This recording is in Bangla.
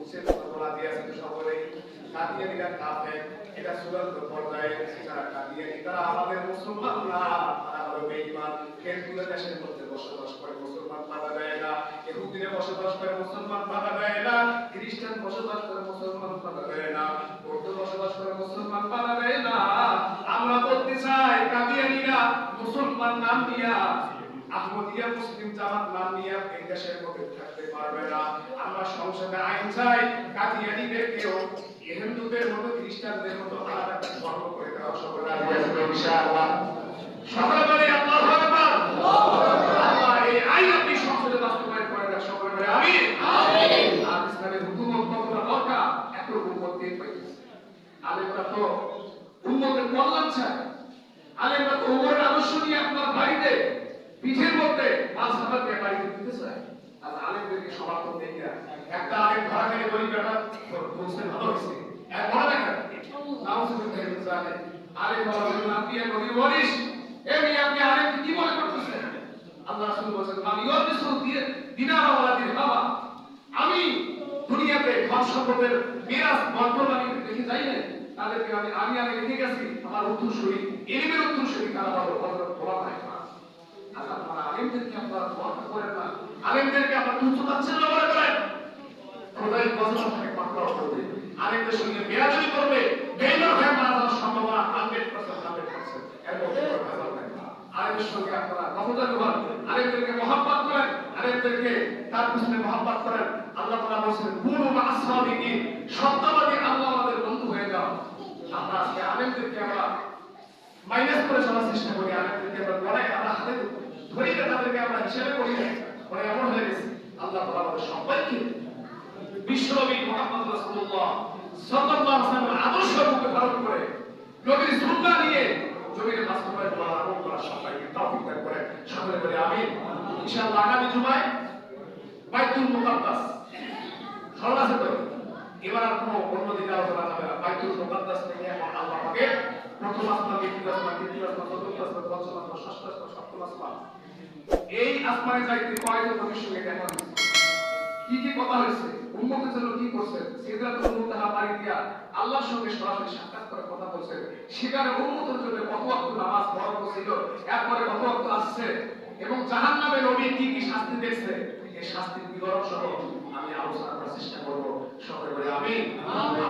বুঝছেন বলা দিয়ে আছে সকলেই কাদিয়ানিরা কাফের, এটা চূড়ান্ত পর্যায়ে যারা কাদিয়ানি তারা আমাদের মুসলমান না, তারা হলো বেঈমান। হিন্দুদের দেশের মধ্যে বসবাস করে মুসলমান বাধা দেয় না, ইহুদিরা বসবাস করে মুসলমান বাধা দেয় না, খ্রিস্টান বসবাস করে মুসলমান বাধা দেয় না, বৌদ্ধ বসবাস করে মুসলমান বাধা দেয় না। আমরা বলতে চাই কাদিয়ানিরা মুসলমান নাম নিয়া, আহমদিয়া মুসলিম জামাত নাম নিয়ে এই দেশের মধ্যে থাকতে পারবে না। আমরা সংসদে আইন চাই কাদিয়ানীদেরকেও হিন্দুদের মতো খ্রিস্টানদের মতো আলাদা ধর্ম করে দেওয়া সকলে রাজি আছেন ইনশাআল্লাহ। সকলে বলে আল্লাহু আকবার। আল্লাহ এই আইন আপনি সংসদে বাস্তবায়ন করে দেন, সকলে বলে আমিন। আমিন। আর ইসলামের হুকুমত কতটা দরকার এত হুকুমত দিয়ে পাইতেছে। আলেমরা তো উম্মতের কল্যাণ চায়, আলেমরা তো ওমরের আদর্শ নিয়ে আপনার বাড়িতে পিঠের মধ্যে মাছ ভাত দিয়ে বাড়িতে দিতে চায়। আর আলেমদেরকে সমর্থন দেয় না। একটা আলেম ধরা গেলে বলি বেটা বলছেন ভালো হয়েছে, এক বড় দেখা নাউজুবিল্লাহি জানে আলেম বলেন আপনি এক নবী ওয়ারিস, এই আপনি আলেমকে কি মনে করতেছেন? আল্লাহ রাসূল বলেন আমি ওয়ারিসুল দিয়ে দিনার ওয়ালা দিয়ে বাবা, আমি দুনিয়াতে ধন সম্পদের মিরাস বন্টন আমি দেখে যাই না, তাদেরকে আমি রেখে গেছি আমার উত্তরসূরি, ইলমের উত্তরসূরি তারা বড় হযরত বলা হয় না। আল্লাহ তাআলা আলেমদেরকে আপনারা বরকত করেন না, আলেমদেরকে আপনারা তুচ্ছ তাচ্ছিল্য মনে করেন। খোদাই কসম থেকে পাকড়াও করবে, আলেমদের সঙ্গে বেয়াদবি করবে, বেঈমান হয়ে মারা যাওয়ার সম্ভাবনা 100%। এর মধ্যে কোনো ভেজাল নাই। আলেমদের সঙ্গে আপনারা কতজন হন, আলেমদেরকে মহব্বত করেন, আলেমদেরকে তার পিছনে মহব্বত করেন। আল্লাহ তাআলা বলেন কুনু মা'আস-সাদিকিন, সত্যবাদী আল্লাহ আমাদের বন্ধু হয়ে যাও। আমরা আজকে আলেমদেরকে আমরা মাইনাস করে চলার চেষ্টা করি, আলেমদেরকে আমরা বড়াই আমরা হাতে ধরি না, তাদেরকে আমরা হিসেবে করি না, পরে এমন হয়ে গেছে। আল্লাহ তাআলা আমাদের সবাইকে বিশ্বনবী মুহাম্মদ রাসূলুল্লাহ সাল্লাল্লাহু আলাইহি ওয়াসাল্লামের আদর্শ রূপে ধারণ করে নবীর সুন্নাহ নিয়ে জমিনে বাস্তবায়ন করা আমল করা সবাইকে তৌফিক দান করেন, সকলে বলি আমিন। ইনশাআল্লাহ আগামী জুমায় বাইতুল মুকাদ্দাস স্মরণ আছে তো, এবার আর কোনো অন্য দিকে আলোচনা যাবে না। বাইতুল মুকাদ্দাস থেকে এখন আল্লাহ পাকে প্রথম আসমান, দ্বিতীয় আসমান, তৃতীয় আসমান, চতুর্থ আসমান, পঞ্চম আসমান, ষষ্ঠ আসমান, সপ্তম আসমান, এই আসমানে যাইতে কয়জন নবীর সঙ্গে দেখা হয়েছে, কি কি কথা হয়েছে, উম্মতের জন্য কি করছেন, সিদরাতুল মুনতাহা পাড়ি দিয়া আল্লাহর সঙ্গে সরাসরি সাক্ষাৎ করে কথা বলছেন, সেখানে উম্মতের জন্য কত ওয়াক্ত নামাজ ফরজ ছিল, এরপরে কত ওয়াক্ত আসছে, এবং জাহান্নামে নবী কি কি শাস্তি দেখছে, এই শাস্তির বিবরণ সহ আমি আলোচনা করার চেষ্টা করব। সকলে বলে আমিন।